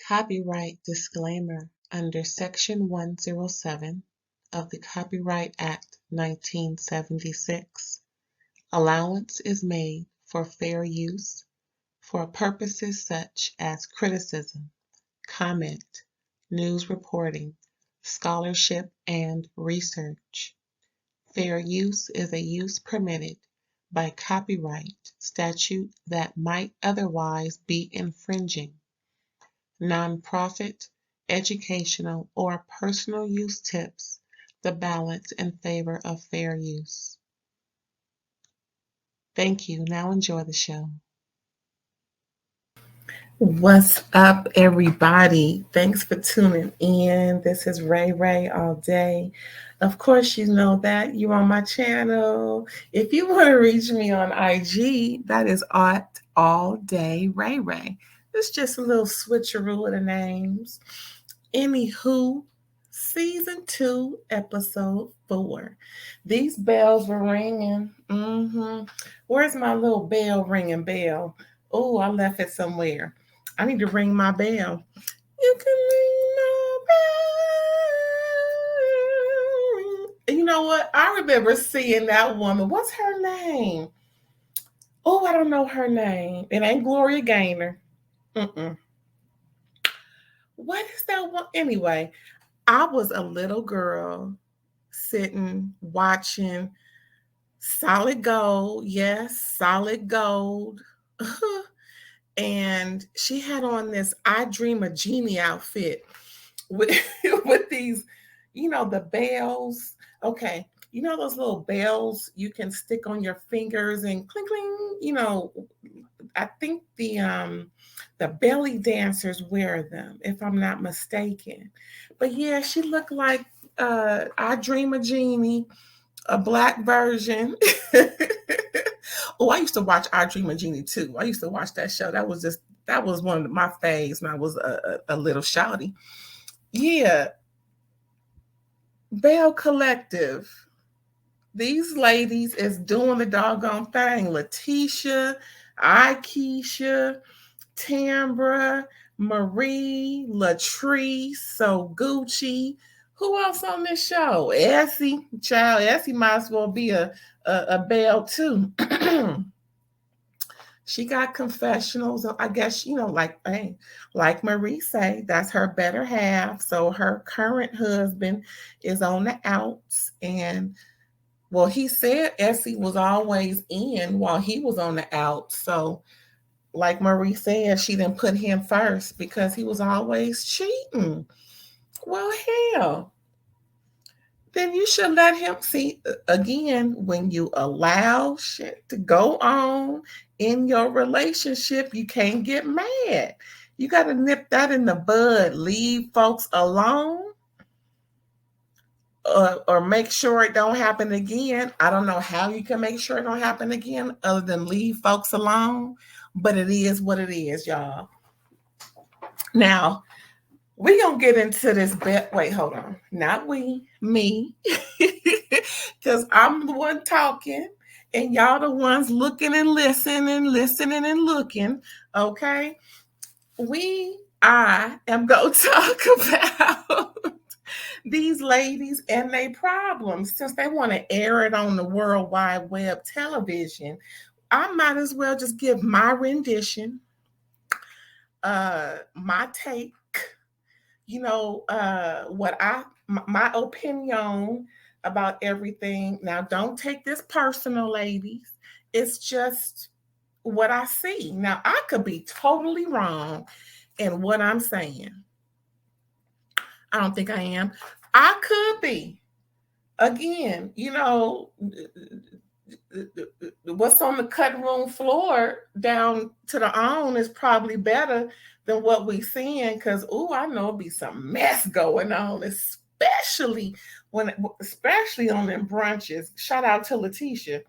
Copyright disclaimer under Section 107 of the Copyright Act 1976. Allowance is made for fair use for purposes such as criticism, comment, news reporting, scholarship, and research. Fair use is a use permitted by copyright statute that might otherwise be infringing. Nonprofit, educational, or personal use tips the balance in favor of fair use. Thank you. Now enjoy the show. What's up, everybody? Thanks for tuning in. This is Ray Ray all day. Of course, you know that you're on my channel. If you want to reach me on IG, that is at all day Ray Ray. It's just a little switcheroo of the names. Anywho, season 2, episode 4. These bells were ringing. Where's my little bell ringing bell? Oh, I left it somewhere. I need to ring my bell. You can ring my bell. You know what? I remember seeing that woman. What's her name? Oh, I don't know her name. It ain't Gloria Gaynor. What is that one? Anyway, I was a little girl sitting, watching Solid Gold. Yes, Solid Gold. And she had on this I Dream a Genie outfit with, with these, the bells. Okay, those little bells you can stick on your fingers and cling cling. I think the belly dancers wear them, if I'm not mistaken. But yeah, she looked like I Dream a Genie, a black version. Oh, I used to watch I Dream of Genie too. I used to watch that show. That was one of my faves when I was a little shouty. Yeah. Belle Collective. These ladies is doing the doggone thing. Letitia, Ikesha, Tambra, Marie, Latrice, So Gucci. Who else on this show? Essie. Child, Essie might as well be a Belle too. She got confessionals. I guess, like Marie say, that's her better half. So her current husband is on the outs. And well, he said Essie was always in while he was on the outs. So like Marie said, she didn't put him first because he was always cheating. Well, hell, then you should let him see. Again, when you allow shit to go on in your relationship, you can't get mad. You got to nip that in the bud. Leave folks alone, or make sure it don't happen again. I don't know how you can make sure it don't happen again other than leave folks alone. But it is what it is, y'all. Now, we're going to get into this bet. Wait, hold on. Not we, me. Because I'm the one talking and y'all the ones looking and listening and looking. Okay. I am going to talk about these ladies and their problems. Since they want to air it on the World Wide Web television, I might as well just give my rendition, my take, my opinion about everything. Now, don't take this personal, ladies. It's just what I see. Now, I could be totally wrong in what I'm saying. I don't think I am. I could be. Again, what's on the cutting room floor down to the on is probably better than what we seeing, because I know it'll be some mess going on, especially on them brunches. Shout out to Letitia.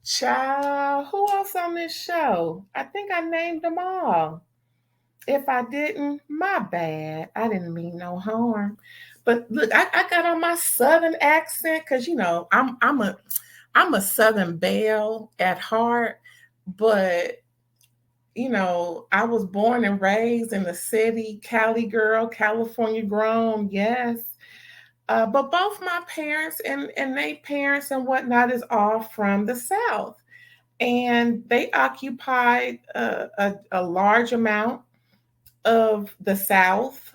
Child, who else on this show? I think I named them all. If I didn't, my bad. I didn't mean no harm. But look, I got on my Southern accent because I'm a Southern belle at heart, but I was born and raised in the city, Cali girl, California grown, yes. But both my parents and they parents and whatnot is all from the South. And they occupied a large amount of the South,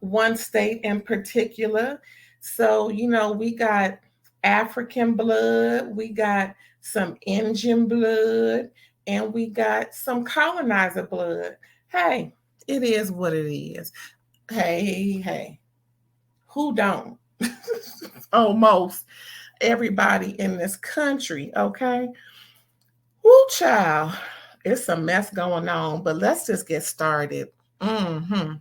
one state in particular. So, we got African blood, we got some Indian blood, and we got some colonizer blood. Hey, it is what it is. Hey, hey, who don't? Almost everybody in this country, okay? Woo, child, it's a mess going on, but let's just get started. hmm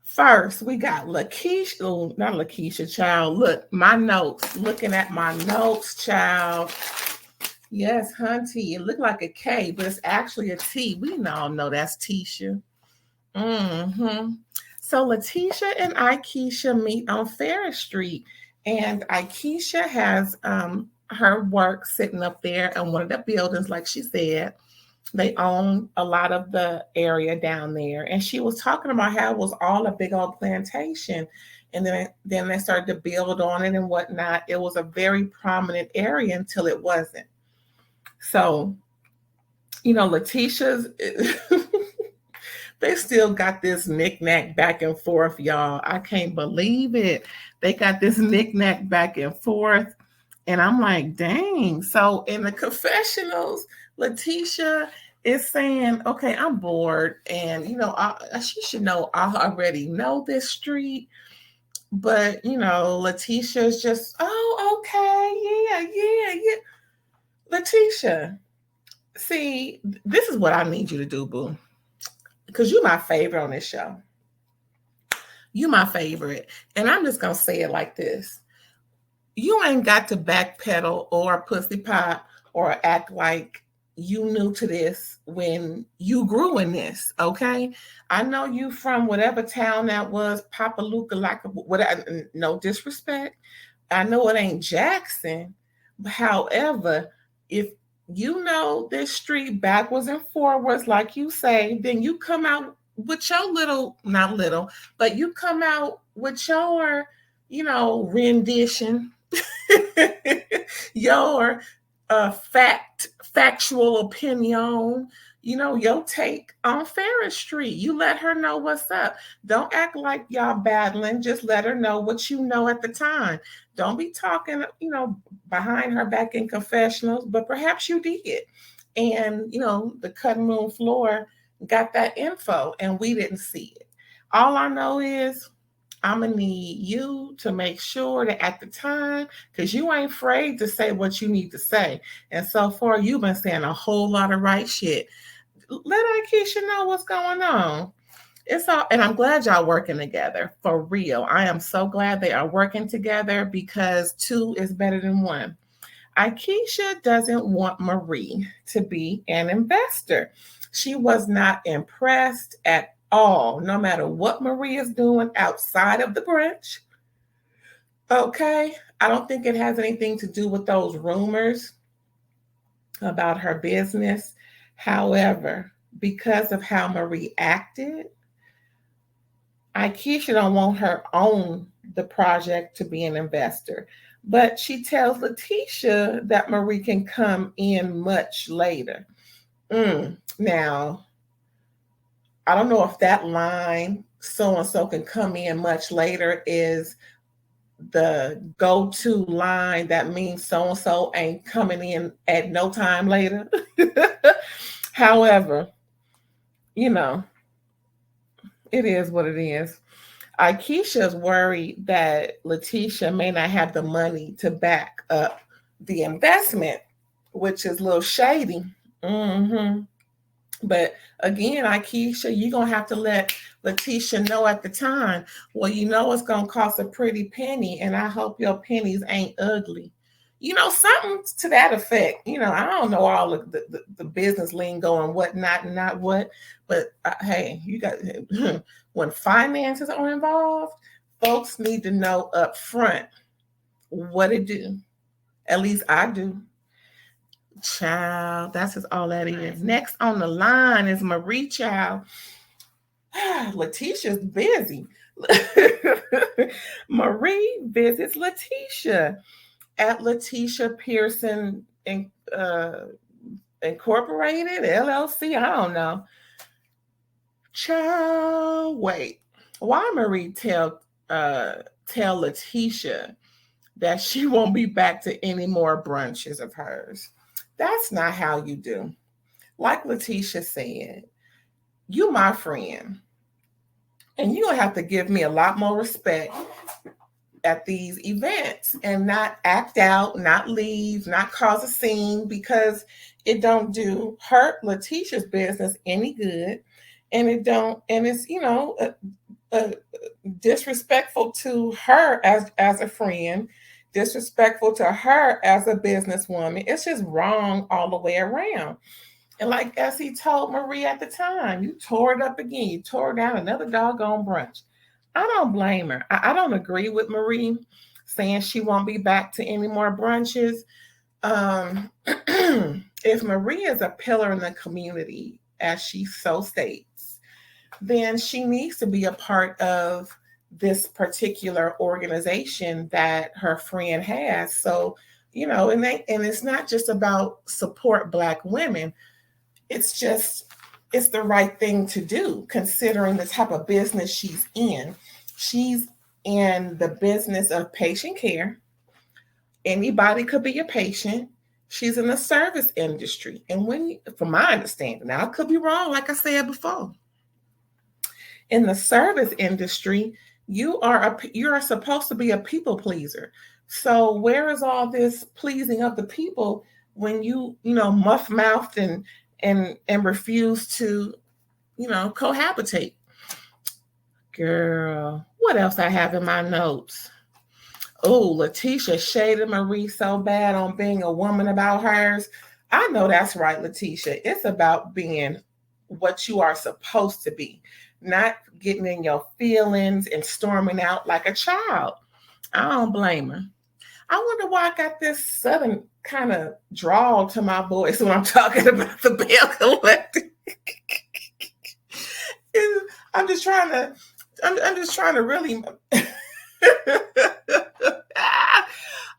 First, we got Lakeisha. Oh, not Lakeisha, child. Look, my notes. Looking at my notes, child. Yes, hunty. It looked like a K, but it's actually a T. We all know that's Tisha. hmm So Letitia and Ikesha meet on Ferris Street, and Ikesha has her work sitting up there in one of the buildings, like she said. They own a lot of the area down there, and she was talking about how it was all a big old plantation, and then they started to build on it and whatnot. It was a very prominent area until it wasn't. So, Letitia's. They still got this knick-knack back and forth, y'all. I can't believe it. They got this knick-knack back and forth. And I'm like, dang. So in the confessionals, Letitia is saying, okay, I'm bored. And, she should know I already know this street. But, Letitia's just, oh, okay. Yeah. Letitia, see, this is what I need you to do, boo. Because you're my favorite on this show. You my favorite. And I'm just gonna say it like this. You ain't got to backpedal or pussy pop or act like you new to this when you grew in this, okay? I know you from whatever town that was, Papaluka, like whatever, no disrespect. I know it ain't Jackson. However, if you know this street backwards and forwards, like you say, then you come out with your little, not little, but you come out with your, rendition, your factual opinion, your take on Ferris Street. You let her know what's up. Don't act like y'all battling. Just let her know what you know at the time. Don't be talking, behind her back in confessionals, but perhaps you did. And, the cutting room floor got that info and we didn't see it. All I know is I'm going to need you to make sure that at the time, because you ain't afraid to say what you need to say. And so far, you've been saying a whole lot of right shit. Let Aikisha know what's going on. It's all, and I'm glad y'all working together for real. I am so glad they are working together because two is better than one. Aikisha doesn't want Marie to be an investor. She was not impressed at all, no matter what Marie is doing outside of the brunch. Okay, I don't think it has anything to do with those rumors about her business. However, because of how Marie acted, Aikisha don't want her own the project to be an investor. But she tells Letitia that Marie can come in much later. Now, I don't know if that line, so and so can come in much later, is the go to line that means so and so ain't coming in at no time later. However, you know, it is what it is. Aikisha's worried that Letitia may not have the money to back up the investment, which is a little shady. hmm But again, Aikisha, you're going to have to let Letitia know at the time, well, it's going to cost a pretty penny, and I hope your pennies ain't ugly. Something to that effect. I don't know all of the business lingo and whatnot and not what, but hey, you got when finances are involved, folks need to know up front what it do. At least I do. Child, that's just all that is. Next on the line is Marie Child. Letitia's busy. Marie visits Letitia at Letitia Pearson Incorporated, LLC. I don't know. Child, wait. Why Marie tell Letitia that she won't be back to any more brunches of hers? That's not how you do. Like Letitia said, you my friend, and you'll have to give me a lot more respect at these events and not act out, not leave, not cause a scene, because it don't do her Letitia's business any good, and it's disrespectful to her as a friend, disrespectful to her as a businesswoman. It's just wrong all the way around. And like as he told Marie at the time, you tore it up again. You tore down another doggone brunch. I don't blame her. I don't agree with Marie saying she won't be back to any more brunches. Um, if Marie is a pillar in the community, as she so states, then she needs to be a part of this particular organization that her friend has. So, and it's not just about support Black women. It's the right thing to do considering the type of business she's in. She's in the business of patient care. Anybody could be a patient. She's in the service industry. And from my understanding, now I could be wrong, like I said before. In the service industry, you're supposed to be a people pleaser. So where is all this pleasing of the people when muff mouthed and refuse to cohabitate? Girl, what else I have in my notes? Oh, Letitia shaded Marie so bad on being a woman about hers. I know that's right, Letitia. It's about being what you are supposed to be, not getting in your feelings and storming out like a child. I don't blame her. I wonder why I got this southern kind of drawl to my voice when I'm talking about the Belle Collective. I'm just trying to really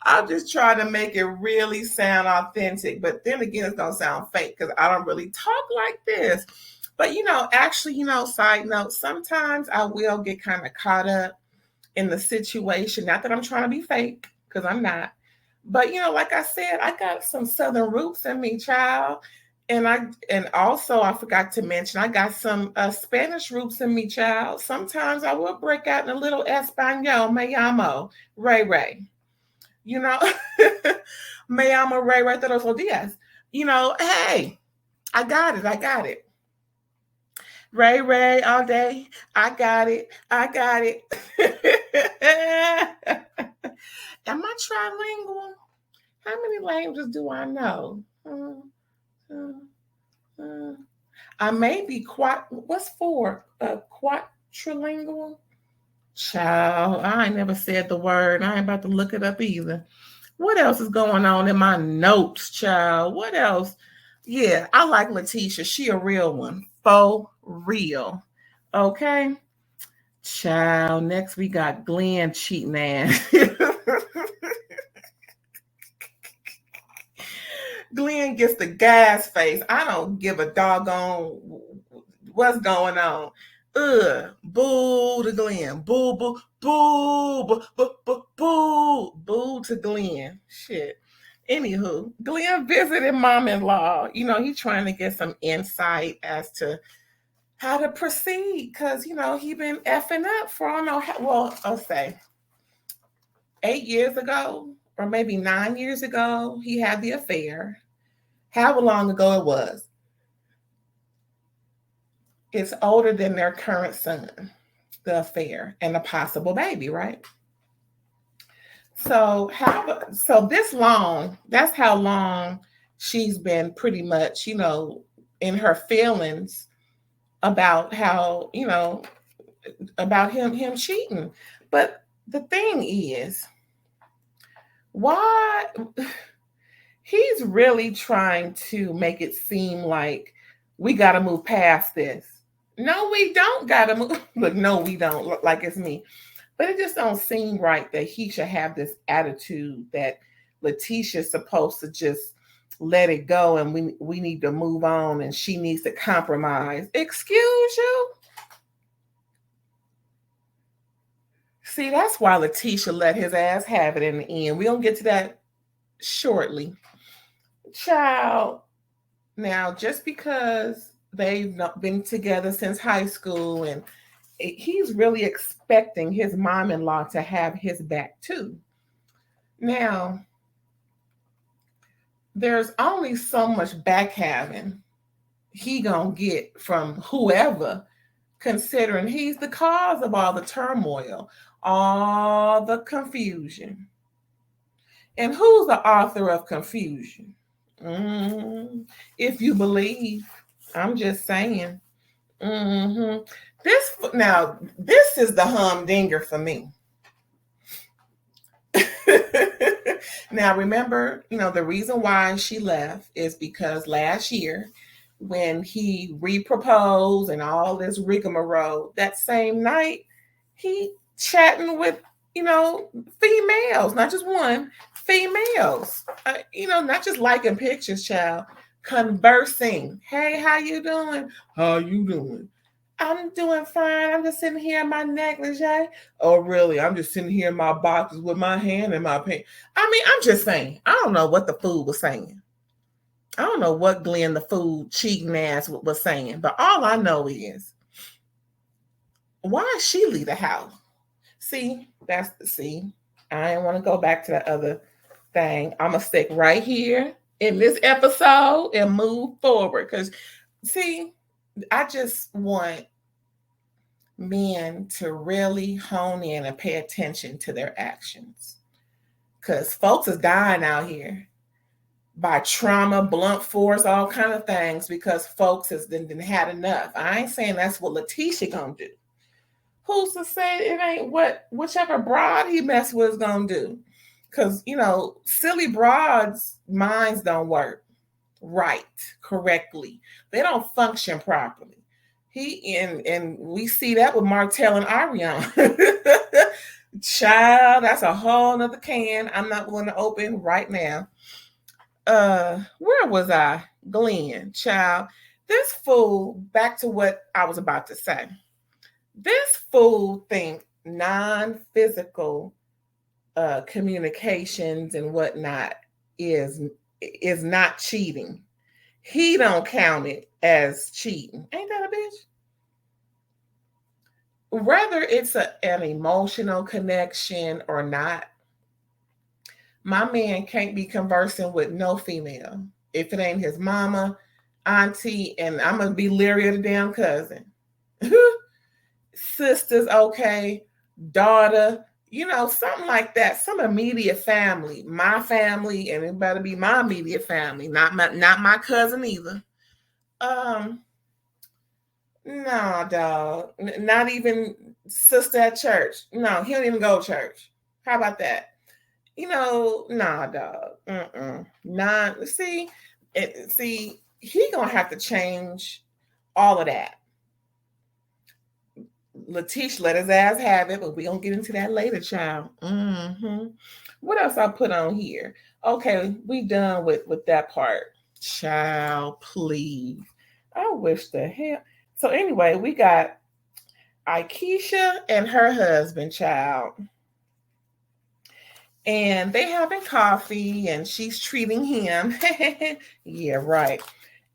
I'm just trying to make it really sound authentic, but then again, it's gonna sound fake because I don't really talk like this. But actually, side note, sometimes I will get kind of caught up in the situation. Not that I'm trying to be fake, because I'm not. But like I said, I got some Southern roots in me, child. And also I forgot to mention I got some Spanish roots in me, child. Sometimes I will break out in a little Espanol, me llamo Ray Ray. Me llamo Ray Ray todos los días. Hey, I got it. Ray Ray all day. I got it. Am I trilingual? How many languages do I know? I may be what's for? Quadrilingual? Child, I ain't never said the word. I ain't about to look it up either. What else is going on in my notes, child? What else? Yeah, I like Letitia. She a real one. For real. Okay. Child, next we got Glenn cheating ass. Glenn gets the gas face. I don't give a doggone what's going on. Boo to Glenn. Boo, boo, boo, boo, boo, boo, boo, boo to Glenn. Shit. Anywho, Glenn visited mom-in-law. He's trying to get some insight as to how to proceed because, he been effing up for I don't know how, well, I'll say 8 years ago or maybe 9 years ago, he had the affair. However long ago it was. It's older than their current son, the affair, and a possible baby, right? So this long, that's how long she's been pretty much, in her feelings about how, about him cheating. But the thing is, why He's really trying to make it seem like we got to move past this. No, we don't got to move. Look, no, we don't. Like it's me. But it just don't seem right that he should have this attitude that Letitia's supposed to just let it go and we need to move on and she needs to compromise. Excuse you? See, that's why Letitia let his ass have it in the end. We'll get to that shortly. Child, now just because they've not been together since high school and he's really expecting his mom-in-law to have his back too. Now, there's only so much back having he gonna get from whoever, considering he's the cause of all the turmoil, all the confusion. And who's the author of confusion? Mm, if you believe, I'm just saying. Mm-hmm. This is the humdinger for me. Now, remember, the reason why she left is because last year, when he reproposed and all this rigmarole, that same night, he chatting with, females, not just one, females, not just liking pictures, child, conversing. Hey, how you doing? How you doing? I'm doing fine. I'm just sitting here in my negligee. Oh, really? I'm just sitting here in my boxes with my hand in my pants. I mean, I'm just saying. I don't know what the fool was saying. I don't know what Glenn, the fool cheating ass, was saying. But all I know is, why she leave the house? See, I didn't want to go back to the other thing. I'm gonna stick right here in this episode and move forward. Because, see, I just want men to really hone in and pay attention to their actions. Because folks is dying out here by trauma, blunt force, all kind of things because folks has done had enough. I ain't saying that's what Letitia gonna do. Who's to say it ain't what whichever broad he mess with is gonna do? Because silly broads' minds don't work right, correctly. They don't function properly. And we see that with Martell and Ariane. Child, that's a whole nother can I'm not going to open right now. Where was I? Glenn, child. This fool, back to what I was about to say. This fool think non-physical communications and whatnot is not cheating. He don't count it as cheating. Ain't that a bitch? Whether it's an emotional connection or not, my man can't be conversing with no female if it ain't his mama, auntie, and I'm gonna be leery of the damn cousin. Sisters, okay, daughter, something like that. Some immediate family, my family, and it better be my immediate family, not my cousin either. No, dog. Not even sister at church. No, he don't even go to church. How about that? Nah, dog. Nah. See, he gonna have to change all of that. Letitia let his ass have it, but we gonna get into that later, child. Mm-hmm. What else I put on here? Okay, we done with that part. Child, please. I wish the hell. So anyway, we got Aikisha and her husband, child. And they having coffee and she's treating him. Yeah, right.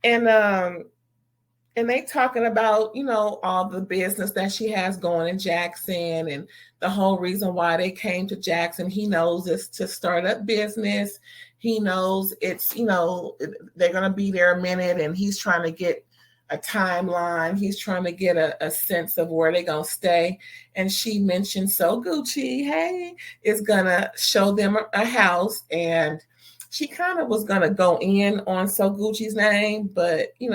And they talking about, all the business that she has going in Jackson and the whole reason why they came to Jackson. He knows it's to start up business. He knows it's, they're going to be there a minute and he's trying to get a timeline. He's trying to get a sense of where they're going to stay. And she mentioned So Gucci, hey, is going to show them a house. And she kind of was going to go in on So Gucci's name. But, I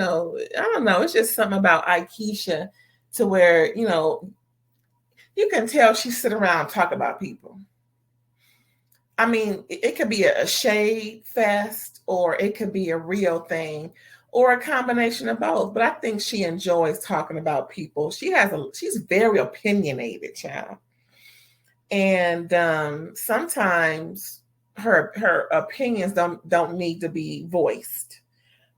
don't know. It's just something about Aikisha to where, you can tell she sit around and talk about people. I mean, it could be a shade fest, or it could be a real thing, or a combination of both. But I think she enjoys talking about people. She's very opinionated, child. And sometimes her opinions don't need to be voiced.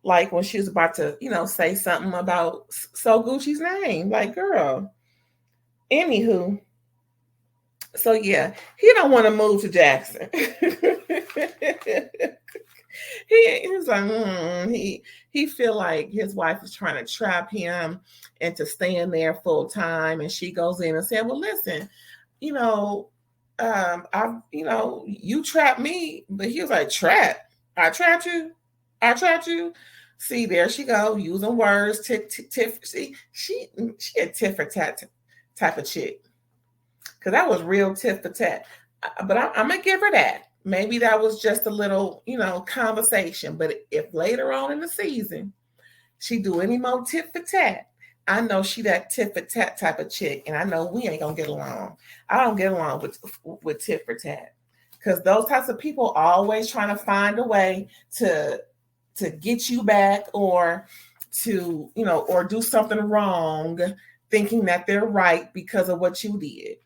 Like when she was about to, say something about So Gucci's name. Like, girl. Anywho, so yeah, he don't want to move to Jackson. He's like, he feel like his wife is trying to trap him into staying there full time, and she goes in and said, "Well, listen, you know, you trapped me," but he was like, "Trap? I trapped you? I trapped you?" See, there she go using words. See, she a tit for tat type of chick, because that was real tit for tat. But I'm gonna give her that. Maybe that was just a little, conversation. But if later on in the season she do any more tit for tat, I know she that tit for tat type of chick, and I know we ain't gonna get along. I don't get along with tit for tat, because those types of people are always trying to find a way to get you back, or to or do something wrong, thinking that they're right because of what you did.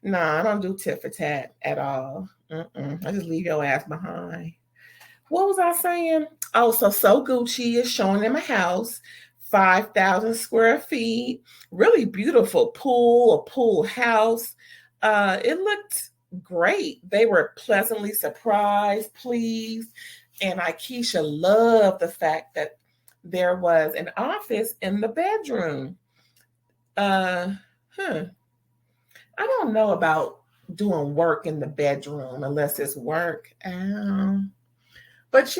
Nah, I don't do tit for tat at all. I just leave your ass behind. What was I saying? Oh, so Gucci is showing them a house, 5,000 square feet, really beautiful a pool house. It looked great. They were pleasantly surprised, pleased, and Aikisha loved the fact that there was an office in the bedroom. Uh, huh. I don't know about doing work in the bedroom unless it's work. But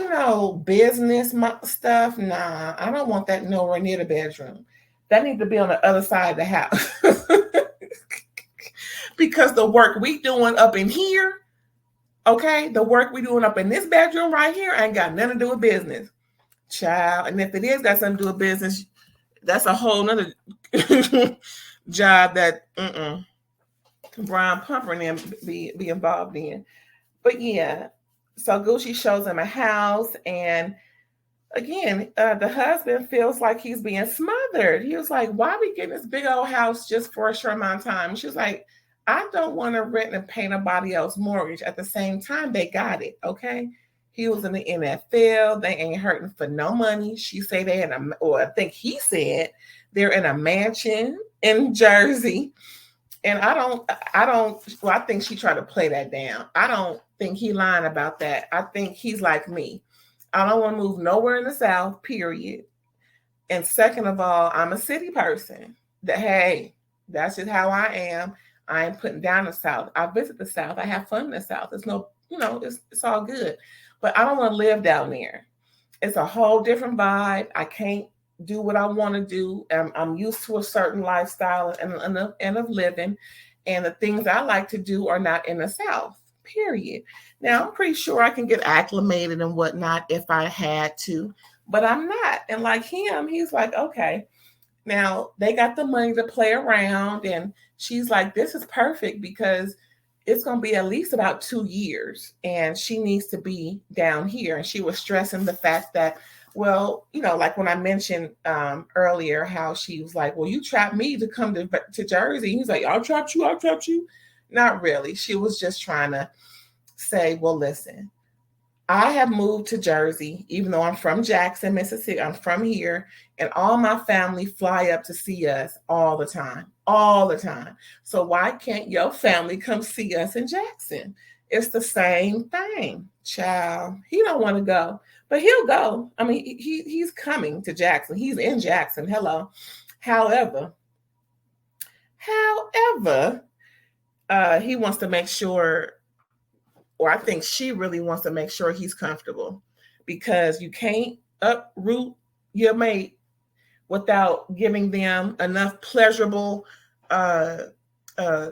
business stuff, nah, I don't want that nowhere near the bedroom. That needs to be on the other side of the house. Because the work we doing up in here, okay, the work we doing up in this bedroom right here ain't got nothing to do with business, child. And if it is got something to do with business, that's a whole nother job that Brian Pumper and them be involved in. But yeah, so Gucci shows him a house, and again, the husband feels like he's being smothered. He was like, "Why are we getting this big old house just for a short amount of time?" She was like, "I don't want to rent and pay nobody else mortgage." At the same time, they got it, okay? He was in the NFL. They ain't hurting for no money. She say they in a, or I think he said they're in a mansion in Jersey. And well, I think she tried to play that down. I don't think he lying about that. I think he's like me. I don't want to move nowhere in the South, period. And second of all, I'm a city person. That, hey, that's just how I am. I ain't putting down the South. I visit the South. I have fun in the South. It's no, it's all good. But I don't want to live down there. It's a whole different vibe. I can't do what I want to do. I'm used to a certain lifestyle and of living. And the things I like to do are not in the South, period. Now, I'm pretty sure I can get acclimated and whatnot if I had to, but I'm not. And like him, he's like, okay, now they got the money to play around. And she's like, this is perfect because it's going to be at least about 2 years and she needs to be down here. And she was stressing the fact that, well, like when I mentioned earlier how she was like, well, you trapped me to come to Jersey. He's like, I trapped you. Not really. She was just trying to say, well, listen, I have moved to Jersey, even though I'm from Jackson, Mississippi. I'm from here, and all my family fly up to see us all the time, all the time. So why can't your family come see us in Jackson? It's the same thing, child. He don't want to go, but he'll go. I mean, he's coming to Jackson. He's in Jackson. Hello. However, he wants to make sure, or I think she really wants to make sure he's comfortable, because you can't uproot your mate without giving them enough pleasurable uh uh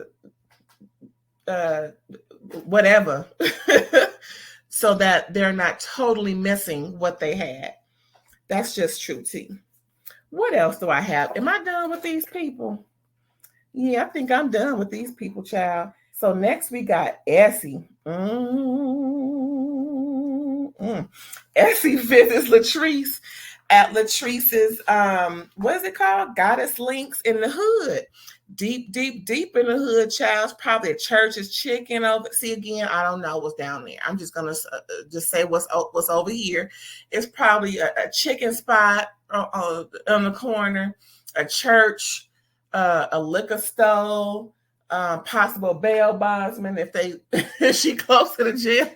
whatever so that they're not totally missing what they had. That's just true too. What else do I have? Am I done with these people? Yeah, I think I'm done with these people, child. So next we got Essie. Essie visits Latrice at Latrice's what is it called? Goddess Links in the hood. Deep, deep, deep in the hood, child. Probably a church's chicken over. See again, I don't know what's down there. I'm just gonna just say what's over here. It's probably a chicken spot on the corner, a church, a liquor store, possible bail bondsman if she close to the jail.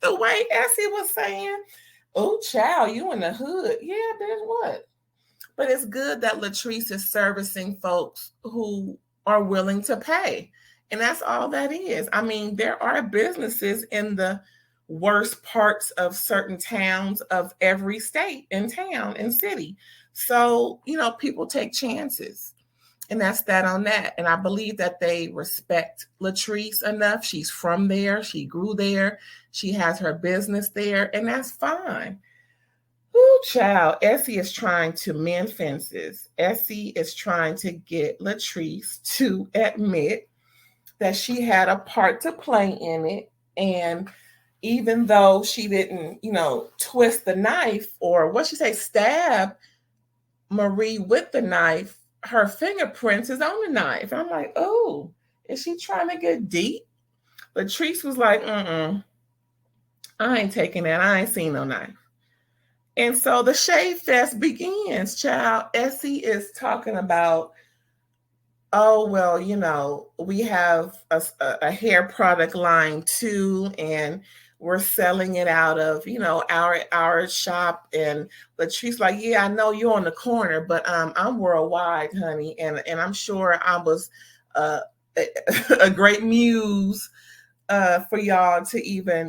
The way Essie was saying, "Oh, child, you in the hood? Yeah, there's what." But it's good that Latrice is servicing folks who are willing to pay, and that's all that is. I mean, there are businesses in the worst parts of certain towns of every state and town and city. So, people take chances. And that's that on that. And I believe that they respect Latrice enough. She's from there. She grew there. She has her business there. And that's fine. Ooh, child. Essie is trying to mend fences. Essie is trying to get Latrice to admit that she had a part to play in it. And even though she didn't, twist the knife or what she say, stab Marie with the knife, her fingerprints is on the knife. I'm like, oh, is she trying to get deep? Latrice was like, I ain't taking that. I ain't seen no knife. And so the Shade Fest begins, child. Essie is talking about, oh, well, we have a hair product line too, and we're selling it out of, our shop. And Latrice like, yeah, I know you're on the corner, but I'm worldwide, honey. And I'm sure I was a great muse for y'all to even,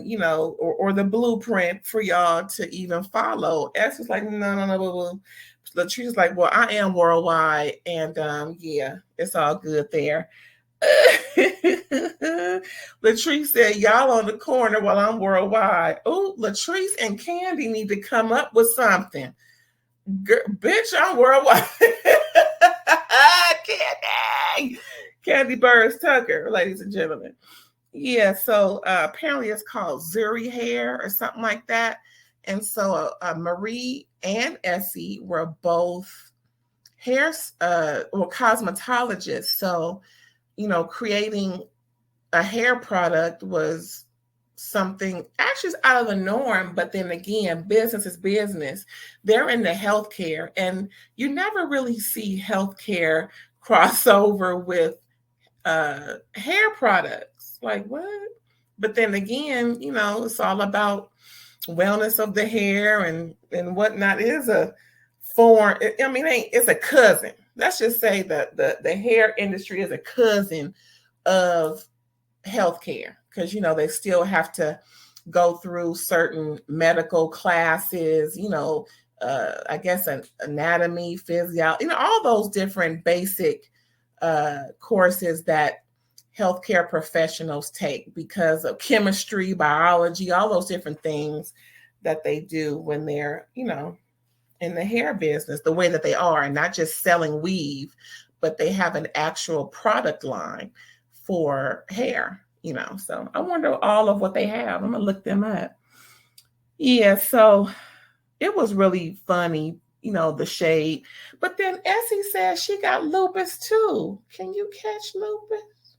or the blueprint for y'all to even follow. S was like, no, boo, boo. Latrice's like, well, I am worldwide. And yeah, it's all good there. Latrice said, y'all on the corner while I'm worldwide. Oh, Latrice and Candy need to come up with something. Bitch, I'm worldwide. Candy Burrs Tucker, ladies and gentlemen. Yeah, so apparently it's called Zuri hair or something like that. And so Marie and Essie were both hair or cosmetologists. So, creating a hair product was something actually out of the norm. But then again, business is business. They're in the healthcare, and you never really see healthcare crossover with hair products. Like what? But then again, it's all about wellness of the hair and whatnot. It is a form. It's a cousin. Let's just say that the hair industry is a cousin of healthcare, because they still have to go through certain medical classes, I guess an anatomy, physiology, all those different basic courses that healthcare professionals take because of chemistry, biology, all those different things that they do when they're, in the hair business, the way that they are, and not just selling weave, but they have an actual product line for hair, So I wonder all of what they have. I'm gonna look them up. Yeah, so it was really funny, the shade. But then Essie says she got lupus too. Can you catch lupus?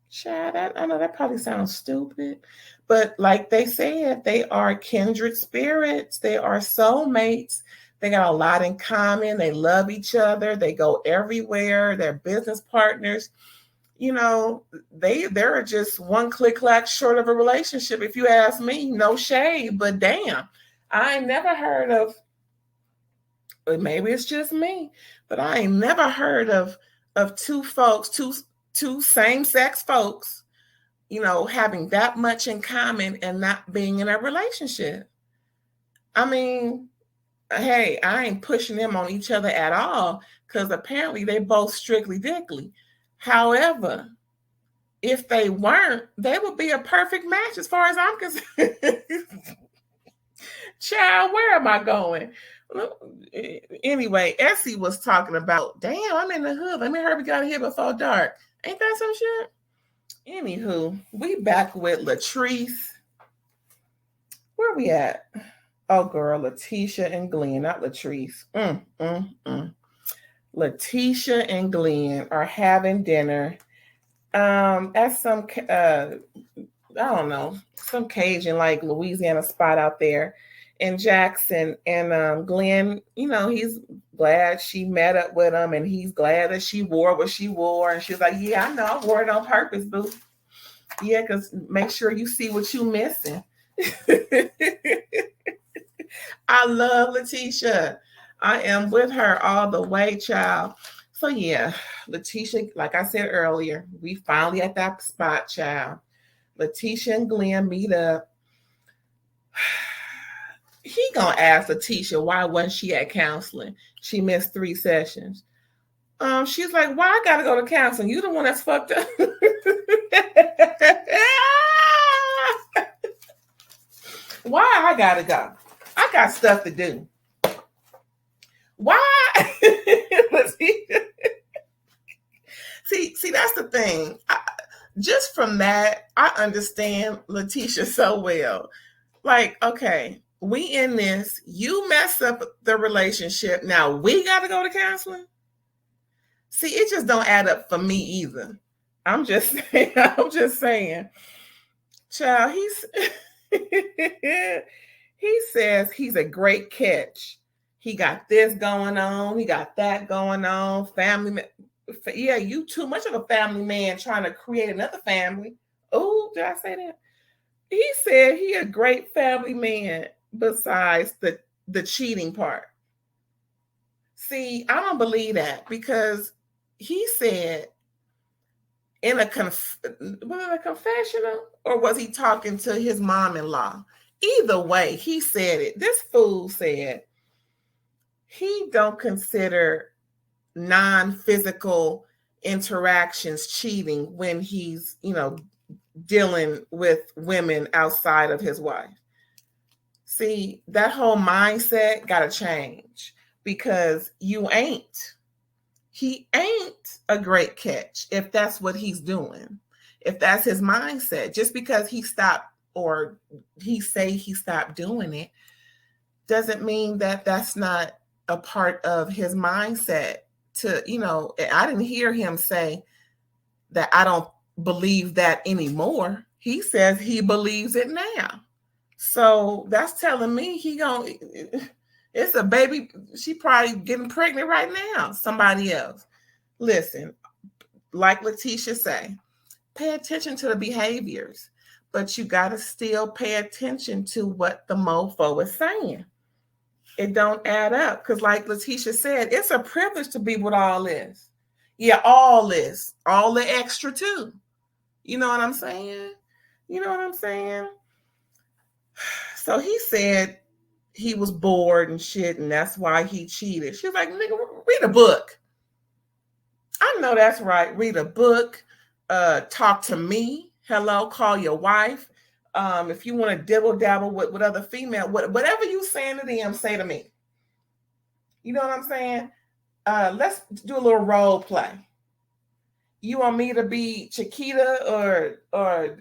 Chad, I know that probably sounds stupid, but like they said, they are kindred spirits. They are soulmates. They got a lot in common. They love each other. They go everywhere. They're business partners. They're just one click clack short of a relationship. If you ask me, no shade, but damn, I ain't never heard of, maybe it's just me, but I ain't never heard of two same-sex folks, having that much in common and not being in a relationship. I mean, hey, I ain't pushing them on each other at all, because apparently they both strictly dickly. However, if they weren't, they would be a perfect match as far as I'm concerned. Child, where am I going? Anyway, Essie was talking about, damn, I'm in the hood. Let me hurry, we got here before dark. Ain't that some shit? Anywho, we back with Latrice. Where we at? Oh, girl, Letitia and Glenn, not Latrice. Letitia and Glenn are having dinner at some I don't know, some Cajun like Louisiana spot out there in Jackson. And Glenn, he's glad she met up with him, and he's glad that she wore what she wore. And she's like, "Yeah, I know, I wore it on purpose, boo. Yeah, because make sure you see what you missing." I love Letitia. I am with her all the way, child. So yeah, Letitia, like I said earlier, we finally at that spot, child. Letitia and Glenn meet up. He gonna ask Letitia why wasn't she at counseling? She missed 3 sessions. She's like, "Why I gotta go to counseling? You the one that's fucked up." Why I gotta go? I got stuff to do. Why? see, that's the thing. Just from that, I understand Letitia so well. Like, okay, we in this. You mess up the relationship. Now we got to go to counseling. See, it just don't add up for me either. I'm just saying. I'm just saying. Child, he says he's a great catch. He got this going on. He got that going on. Family. Yeah, you too much of a family man trying to create another family. Oh, did I say that? He said he a great family man besides the cheating part. See, I don't believe that, because he said in a was it a confessional, or was he talking to his mom-in-law? Either way, he said it. This fool said he don't consider non-physical interactions cheating when he's, dealing with women outside of his wife. See, that whole mindset got to change, because he ain't a great catch if that's what he's doing. If that's his mindset, just because he stopped, or he say he stopped doing it, doesn't mean that that's not a part of his mindset. To, I didn't hear him say that I don't believe that anymore. He says he believes it now. So that's telling me it's a baby. She probably getting pregnant right now. Somebody else. Listen, like Letitia say, pay attention to the behaviors, but you got to still pay attention to what the mofo is saying. It don't add up, because like Letitia said, it's a privilege to be with all this. Yeah, all this, all the extra too. You know what I'm saying? So he said he was bored and shit, and that's why he cheated. She was like, "Nigga, read a book." I know that's right. Read a book. Talk to me. Hello, call your wife. If you want to dibble dabble with other female, whatever you saying to them, say to me. You know what I'm saying? Let's do a little role play. You want me to be Chiquita or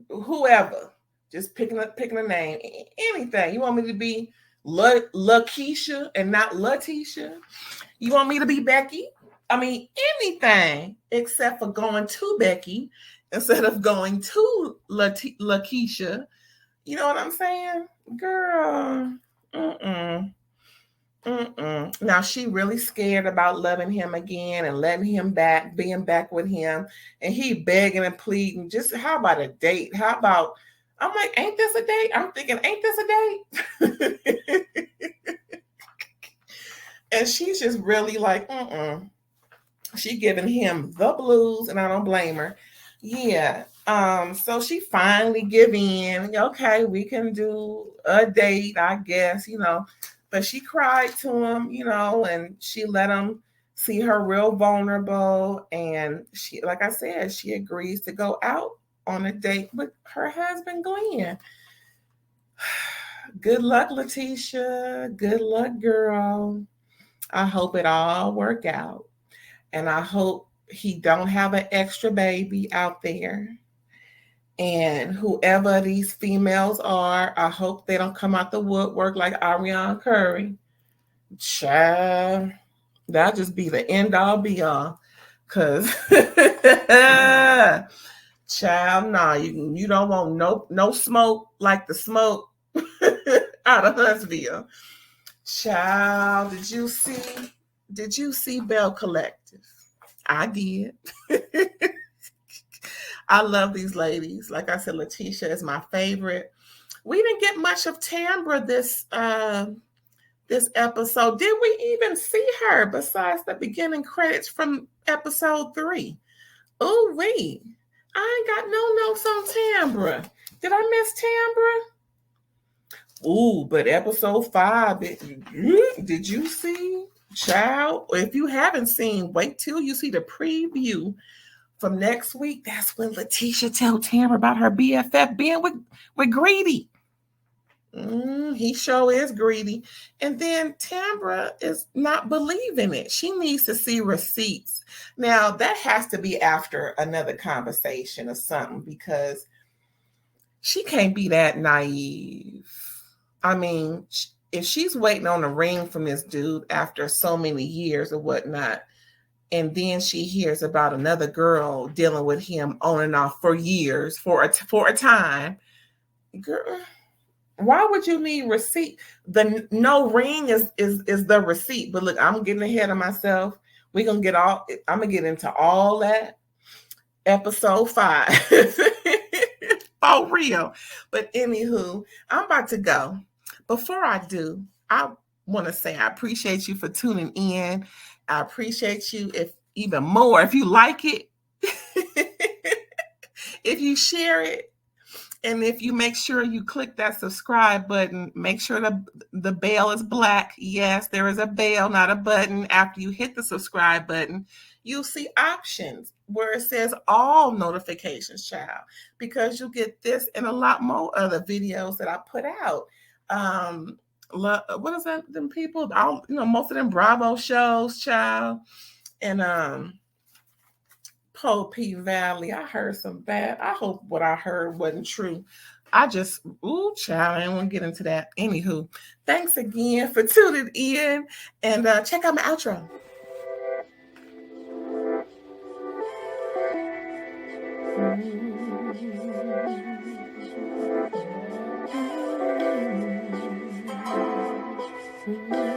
whoever? Just picking a name. Anything. You want me to be LaKeisha and not Latisha? You want me to be Becky? I mean, anything except for going to Becky instead of going to LaKeisha. You know what I'm saying? Girl. Now she really scared about loving him again and letting him back, being back with him. And he begging and pleading, just how about a date? How about, I'm like, ain't this a date? I'm thinking, ain't this a date? And she's just really like, She giving him the blues, and I don't blame her. Yeah. So she finally give in. Okay, we can do a date, I guess, But she cried to him, and she let him see her real vulnerable. And she, like I said, she agrees to go out on a date with her husband, Glenn. Good luck, Letitia. Good luck, girl. I hope it all work out. And I hope he don't have an extra baby out there. And whoever these females are, I hope they don't come out the woodwork like Ariana Curry. Child, that'll just be the end all be all. Cause child, nah, you don't want no smoke like the smoke out of Huntsville. Child, did you see Belle Collective? I did. I love these ladies. Like I said, Letitia is my favorite. We didn't get much of Tambra this episode. Did we even see her besides the beginning credits from episode 3? Oh, wait. I ain't got no notes on Tambra. Did I miss Tambra? Ooh, but episode 5, did you see? Child, if you haven't seen, wait till you see the preview from next week. That's when Letitia tell Tambra about her BFF being with Greedy. He sure is greedy. And then Tambra is not believing it. She needs to see receipts. Now, that has to be after another conversation or something, because she can't be that naive. I mean, if she's waiting on a ring from this dude after so many years or whatnot, and then she hears about another girl dealing with him on and off for years, for a time, girl, why would you need receipt? The no ring is the receipt. But look, I'm getting ahead of myself. I'm gonna get into all that episode 5 for real. But anywho, I'm about to go. Before I do, I want to say I appreciate you for tuning in. I appreciate you if you like it, if you share it, and if you make sure you click that subscribe button. Make sure the bell is black. Yes, there is a bell, not a button. After you hit the subscribe button, you'll see options where it says all notifications, child, because you'll get this and a lot more other videos that I put out. What is that? Them people, most of them Bravo shows, child, and Poe P Valley. I heard some bad. I hope what I heard wasn't true. Child, I don't want to get into that. Anywho, thanks again for tuning in, and check out my outro. Mm-hmm.